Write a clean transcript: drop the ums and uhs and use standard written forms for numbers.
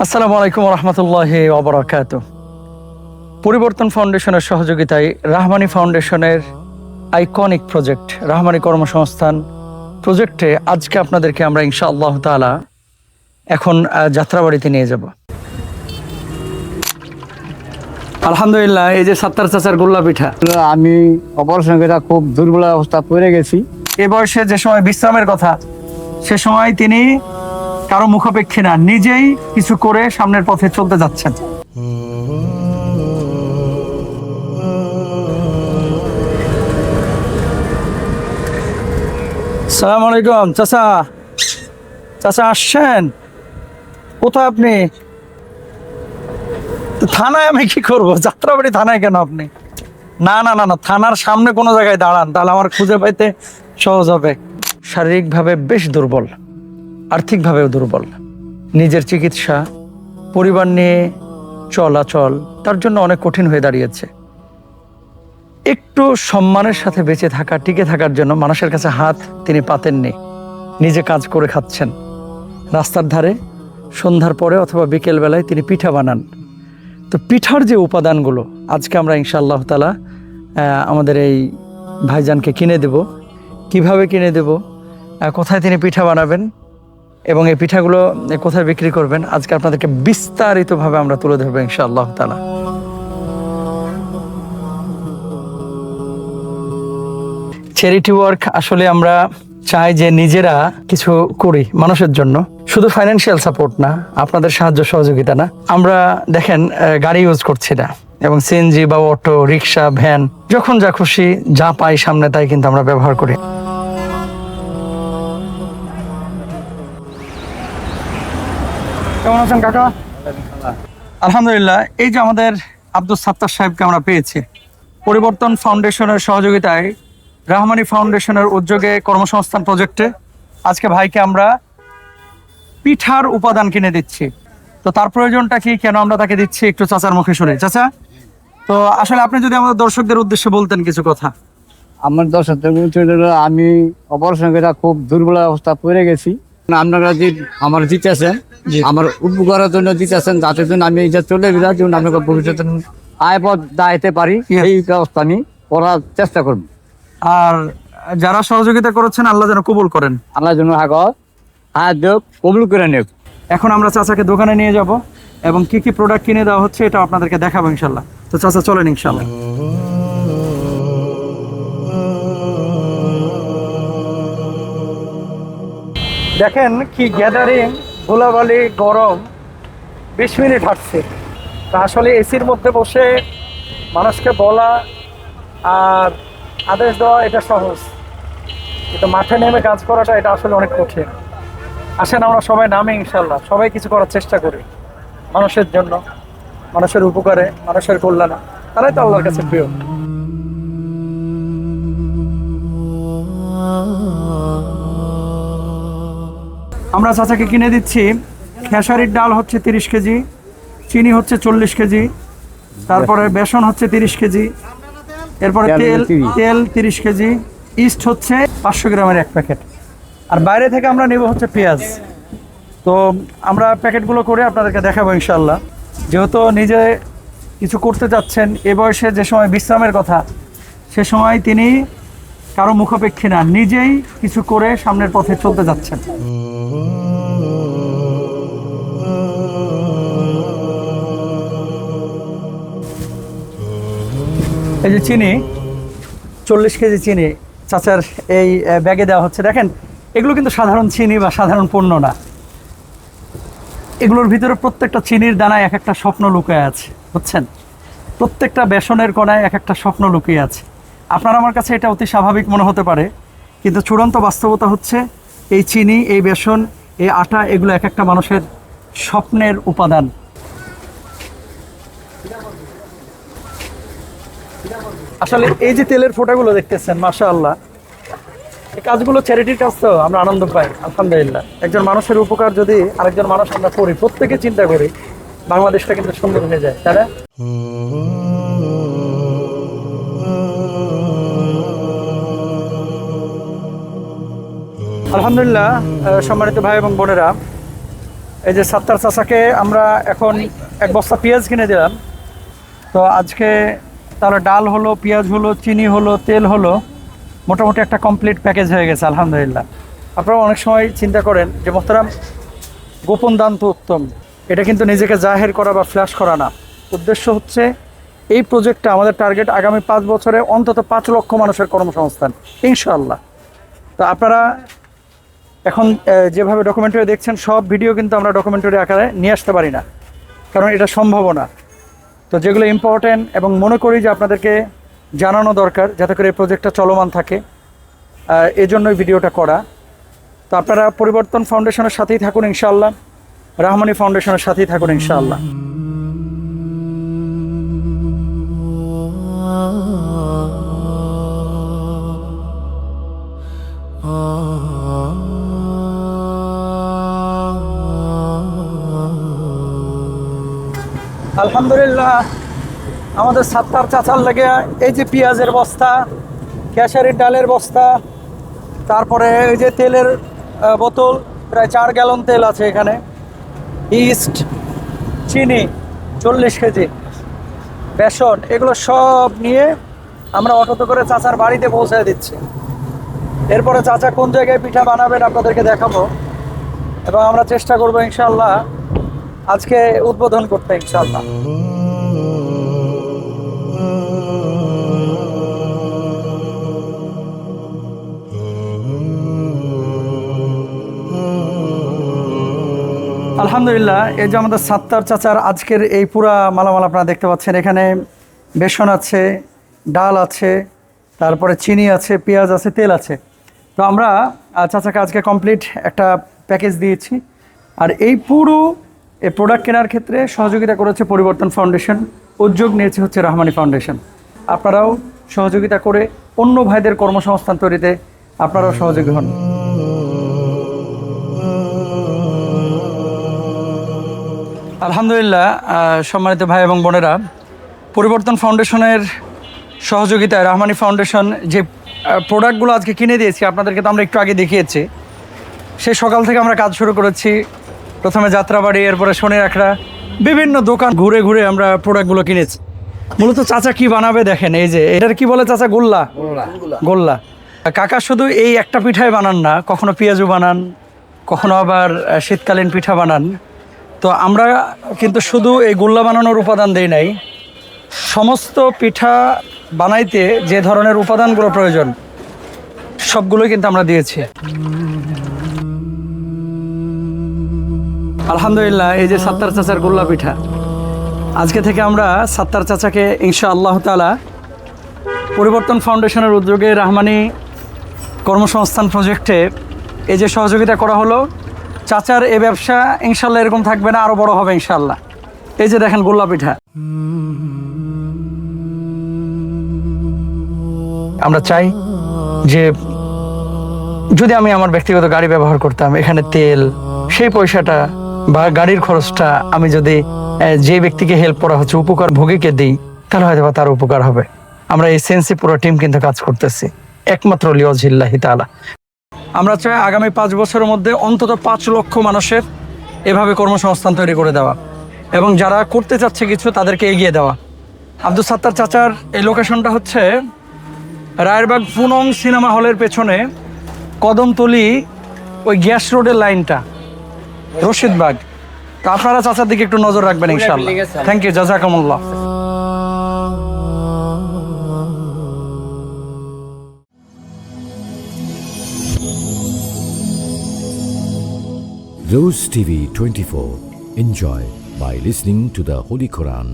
আসসালামু আলাইকুম রহমতুল্লাহি ওয়া বারাকাতুহু। পরিবর্তন ফাউন্ডেশনের সহযোগিতায় রাহমানি ফাউন্ডেশনের আইকনিক প্রজেক্ট রাহমানি কর্মসংস্থান প্রজেক্টে আজকে আপনাদেরকে আমরা ইনশাআল্লাহ তাআলা এখন যাত্রাবাড়িতে নিয়ে যাব। আলহামদুলিল্লাহ, এই যে সাত্তার চাচার গোল্লা পিঠা। আমি অপারেশন করে খুব দুর্বল অবস্থা পড়ে গেছি। এ বয়সে যে সময় বিশ্রামের কথা, সে সময় তিনি কারো মুখাপেক্ষী না, নিজেই কিছু করে সামনের পথে চলতে যাচ্ছেন। সালাম আলাইকুম চাচা। চাচা আসছেন? কোথায় আপনি? থানায় আমি কি করবো? যাত্রাবাড়ি থানায় কেন আপনি? না না না না, থানার সামনে কোনো জায়গায় দাঁড়ান, তাহলে আমার খুঁজে পাইতে সহজ হবে। শারীরিকভাবে বেশ দুর্বল, আর্থিকভাবেও দুর্বল। নিজের চিকিৎসা, পরিবার নিয়ে চলাচল তার জন্য অনেক কঠিন হয়ে দাঁড়িয়েছে। একটু সম্মানের সাথে বেঁচে থাকা, টিকে থাকার জন্য মানুষের কাছে হাত তিনি পাতেননি, নিজে কাজ করে খাচ্ছেন। রাস্তার ধারে সন্ধ্যার পরে অথবা বিকেল বেলায় তিনি পিঠা বানান। তো পিঠার যে উপাদানগুলো আজকে আমরা ইনশাআল্লাহ তাআলা আমাদের এই ভাইজানকে কিনে দেব। কিভাবে কিনে দেব, কোথায় তিনি পিঠা বানাবেন এবং এই পিঠাগুলো কোথায় বিক্রি করবেন, আজকে আপনাদেরকে বিস্তারিতভাবে আমরা তুলে ধরবো ইনশাআল্লাহ তাআলা। চ্যারিটি ওয়ার্ক আসলে আমরা চাই যে নিজেরা কিছু করি মানুষের জন্য, শুধু ফাইন্যান্সিয়াল সাপোর্ট না, আপনাদের সাহায্য সহযোগিতা না। আমরা দেখেন গাড়ি ইউজ করছি না, এবং সিএনজি বা অটো, রিক্সা, ভ্যান, যখন যা খুশি যা পাই সামনে তাই কিন্তু আমরা ব্যবহার করি। কেমন আছেন কাকা? আলহামদুলিল্লাহ। এই যে আমাদের আব্দুল সাত্তার সাহেবকে আমরা পেয়েছি পরিবর্তন ফাউন্ডেশনের সহযোগিতায় রাহমানি ফাউন্ডেশনের উদ্যোগে কর্মসংস্থান প্রজেক্টে আজকে ভাইকে আমরা পিঠার উপাদান কিনে দিচ্ছি। তো তার প্রয়োজনটা কি, কেন আমরা তাকে দিচ্ছি, একটু চাচার মুখে শুনে। চাচা, তো আসলে আপনি যদি আমাদের দর্শকদের উদ্দেশ্যে বলতেন কিছু কথা। আমার আমি অপারেশন করে খুব দুর্বল অবস্থা পড়ে গেছি। আপনারা যে আমার দিতেছেন, আমার উপকারের জন্য দিতেছেন, যাতে জন্য আমি এই যে চলে গেলাম, যেমন আপনাকে ভবিষ্যতে আয়পদ দাঁড়াইতে পারি, এই ব্যবস্থা আমি করার চেষ্টা করব। আর যারা সহযোগিতা করেছেন আল্লাহ যেন কবুল করেন, আল্লাহ জন্য কবুল করে নেব। এখন আমরা চাচাকে দোকানে নিয়ে যাব এবং কি কি প্রোডাক্ট কিনে দেওয়া হচ্ছে এটা আপনাদেরকে দেখাবো ইনশাল্লাহ। তো চাচা চলেন ইনশাল্লাহ। দেখেন কি গ্যাদারিং, ধুলাবালি, গরম, 20 মিনিট হাঁটছে। তা আসলে এসির মধ্যে বসে মানুষকে বলা আর আদেশ দেওয়া এটা সহজ, কিন্তু মাঠে নেমে কাজ করাটা এটা আসলে অনেক কঠিন। আসেন আমরা সবাই নামে ইনশাল্লাহ, সবাই কিছু করার চেষ্টা করি মানুষের জন্য, মানুষের উপকারে, মানুষের কল্যাণে। তারাই তো আল্লাহর কাছে প্রিয়। আমরা চাচাকে কিনে দিচ্ছি খেসারির ডাল হচ্ছে 30 কেজি, চিনি হচ্ছে 40 কেজি, তারপরে বেসন হচ্ছে 30 কেজি, এরপরে তেল 30 কেজি, ইস্ট হচ্ছে 500 গ্রামের এক প্যাকেট, আর বাইরে থেকে আমরা নেব হচ্ছে পেঁয়াজ। তো আমরা প্যাকেটগুলো করে আপনাদেরকে দেখাবো ইনশাল্লাহ। যেহেতু নিজে কিছু করতে যাচ্ছেন, এ বয়সে যে সময় বিশ্রামের কথা, সে সময় তিনি কারো মুখাপেক্ষী না, নিজেই কিছু করে সামনের পথে চলতে যাচ্ছেন। এই যে চিনি, 40 কেজি চিনি চাচার এই ব্যাগে দেওয়া হচ্ছে। দেখেন এগুলো কিন্তু সাধারণ চিনি বা সাধারণ পণ্য না, এগুলোর ভিতরে প্রত্যেকটা চিনির দানায় এক একটা স্বপ্ন লুকিয়ে আছে, বুঝছেন? প্রত্যেকটা বেসনের কণায় এক একটা স্বপ্ন লুকিয়ে আছে। আপনার আমার কাছে এটা অতি স্বাভাবিক মনে হতে পারে, কিন্তু চূড়ান্ত বাস্তবতা হচ্ছে এই চিনি, এই বেসন, এই আটা, এগুলো এক একটা মানুষের স্বপ্নের উপাদান। আসলে এই যে তেলের ফোঁটাগুলো দেখতেছেন, মাশাআল্লাহ, এই কাজগুলো চ্যারিটির কাজ, তো আমরা আনন্দ পাই আলহামদুলিল্লাহ। একজন মানুষের উপকার যদি আরেকজন মানুষ আমরা করি, প্রত্যেকে চিন্তা করি, বাংলাদেশটা কিন্তু সুন্দর হয়ে যায়, তাই না? আলহামদুলিল্লাহ, সম্মানিত ভাই এবং বোনেরা, এই যে সাত্তার চাচাকে আমরা এখন 1 বস্তা পেঁয়াজ কিনে দিলাম। তো আজকে তার ডাল হলো, পেঁয়াজ হলো, চিনি হলো, তেল হলো, মোটামুটি একটা কমপ্লিট প্যাকেজ হয়ে গেছে আলহামদুলিল্লাহ। আপনারা অনেক সময় চিন্তা করেন যে মোহতারাম, গোপন দান তো উত্তম, এটা কিন্তু নিজেকে জাহের করা বা ফ্ল্যাশ করা না। উদ্দেশ্য হচ্ছে এই প্রজেক্টটা আমাদের টার্গেট আগামী 5 বছরে অন্তত 5 লক্ষ মানুষের কর্মসংস্থান ইনশাআল্লাহ। তো আপনারা এখন যেভাবে ডকুমেন্টারি দেখছেন, সব ভিডিও কিন্তু আমরা ডকুমেন্টারি আকারে নিয়ে আসতে পারি না, কারণ এটা সম্ভব না। তো যেগুলো ইম্পর্টেন্ট এবং মনে করি যে আপনাদেরকে জানানো দরকার, যাতে করে এই প্রজেক্টটা চলমান থাকে, এজন্যই ভিডিওটা করা। তো আপনারা পরিবর্তন ফাউন্ডেশনের সাথেই থাকুন ইনশাআল্লাহ, রাহমানি ফাউন্ডেশনের সাথেই থাকুন ইনশাআল্লাহ। আলহামদুলিল্লাহ, আমাদের সাত্তার চাচার লেগে এই যে পেঁয়াজের বস্তা, খেসারির ডালের বস্তা, তারপরে এই যে তেলের বোতল, প্রায় 4 গ্যালন তেল আছে এখানে, ইস্ট, চিনি 40 কেজি, বেসন, এগুলো সব নিয়ে আমরা অটোতে করে চাচার বাড়িতে পৌঁছে দিচ্ছি। এরপরে চাচা কোন জায়গায় পিঠা বানাবেন আপনাদেরকে দেখাবো, এবং আমরা চেষ্টা করবো ইনশাআল্লাহ আজকে উদ্বোধন করতে ইনশাআল্লাহ। আলহামদুলিল্লাহ, এই যে আমাদের সাত্তার চাচার আজকের এই পুরা মালামাল আপনারা দেখতে পাচ্ছেন। এখানে বেসন আছে, ডাল আছে, তারপরে চিনি আছে, পেঁয়াজ আছে, তেল আছে। তো আমরা চাচাকে আজকে কমপ্লিট একটা প্যাকেজ দিয়েছি। আর এই পুরো এই প্রোডাক্ট কেনার ক্ষেত্রে সহযোগিতা করেছে পরিবর্তন ফাউন্ডেশন, উদ্যোগ নিয়েছে হচ্ছে রাহমানি ফাউন্ডেশন। আপনারাও সহযোগিতা করে অন্য ভাইদের কর্মসংস্থান তৈরিতে আপনারাও সহযোগী হন। আলহামদুলিল্লাহ, সম্মানিত ভাই এবং বোনেরা, পরিবর্তন ফাউন্ডেশনের সহযোগিতায় রাহমানি ফাউন্ডেশন যে প্রোডাক্টগুলো আজকে কিনে দিয়েছি আপনাদেরকে, তো আমরা একটু আগে দেখিয়েছি। সেই সকাল থেকে আমরা কাজ শুরু করেছি। প্রথমে যাত্রাবাড়ি, এরপরে শনির আখড়া, বিভিন্ন দোকান ঘুরে ঘুরে আমরা প্রোডাক্টগুলো কিনেছি। মূলত চাচা কি বানাবে দেখেন, এই যে এটার কি বলে চাচা, গোল্লা। গোল্লা কাকা শুধু এই একটা পিঠাই বানান না, কখনো পেঁয়াজু বানান, কখনো আবার শীতকালীন পিঠা বানান। তো আমরা কিন্তু শুধু এই গোল্লা বানানোর উপাদান দেই নাই, সমস্ত পিঠা বানাইতে যে ধরনের উপাদানগুলো প্রয়োজন সবগুলোই কিন্তু আমরা দিয়েছি। আলহামদুলিল্লাহ, এই যে সাত্তার চাচার গোল্লা পিঠা, আজকে থেকে আমরা সাত্তার চাচাকে ইনশাআল্লাহ তাআলা পরিবর্তন ফাউন্ডেশনের উদ্যোগে রাহমানি কর্মসংস্থান প্রজেক্টে এই যে সহযোগিতা করা হলো, চাচার এই ব্যবসা ইনশাআল্লাহ এরকম থাকবে না, আরও বড় হবে ইনশাআল্লাহ। এই যে দেখেন গোল্লা পিঠা। আমরা চাই যে যদি আমি আমার ব্যক্তিগত গাড়ি ব্যবহার করতাম, এখানে তেল, সেই পয়সাটা বা গাড়ির খরচটা আমি যদি যে ব্যক্তিকে হেল্প করা হচ্ছে উপকার ভোগীকে দিই, তাহলে হয়তো তার উপকার হবে। আমরা এই সেন্সে পুরো টিম কিন্তু কাজ করতেছি একমাত্র লিওয়াজিল্লাহি তাআলা। আমরা চাই আগামী 5 বছরের মধ্যে অন্তত 5 লক্ষ মানুষের এভাবে কর্মসংস্থান তৈরি করে দেওয়া, এবং যারা করতে চাচ্ছে কিছু তাদেরকে এগিয়ে দেওয়া। আব্দুল সাত্তার চাচার এই লোকেশনটা হচ্ছে রায়েরবাগ পুনম সিনেমা হলের পেছনে, কদমতলি, ওই গ্যাস রোডের লাইনটা, রশিদবাগ। তো আপনারা চাচার দিকে একটু নজর রাখবেন ইনশাআল্লাহ। থ্যাংক ইউ, জাযাকুমুল্লাহ। Rose TV 24. Enjoy by listening to the Holy Quran.